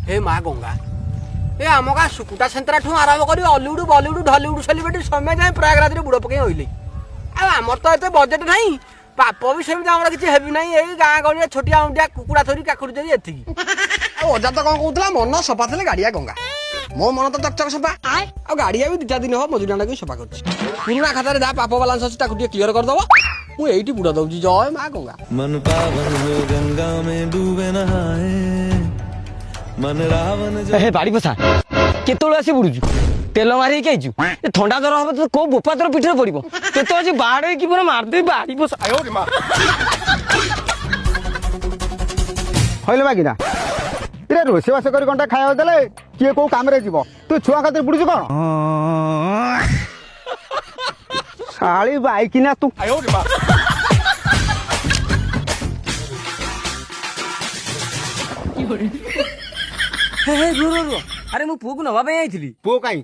हे माँ गंगा ए आम गाँ सुकुटा सेंतरा ठू आरंभ कर हलिउड बलिउड ढलिउड सेलिब्रिटी समय जाए प्रयागराज बुड़ पकई होइले आमर तो एत बजेट नहीं पाप भी सेमती आम किसी हेबी ना यही गाँ गलिया छोटिया उंटिया कुकुड़ा थोड़ी काकुड़ी थोड़ी एति अजा तो कौन कहला मन सफा थे गाड़िया गंगा मो मन तो चकचक सफा आ गाड़िया भी 2-4 दिन हम मजुरिया को सफा कर पुराना खाता जहाँ पाप बालांस अच्छी क्लीयर करदब मुझे बुड़ा दूसरी जय माँ गंगा मन पावन हो गंगा में डूबे नहाए मन रावण हे बाड़ी बसा केतोळ आसी बुडुजु तेल मारी के आइजु ठंडा जर हम तो को बोपातर पिठरे पड़िबो केतो आज बाड़े की पुरा मार दे बाड़ी बसा आयो रे मां हइले बागिना रे रोसे वासे करी घंटा खाया देले किए को काम रे जीवो तू छुआ खातिर बुडुजु कोन साली बाइकिना तू आयो रे मां हे रो अरे मु पुक नवा पे आइथिली पो काई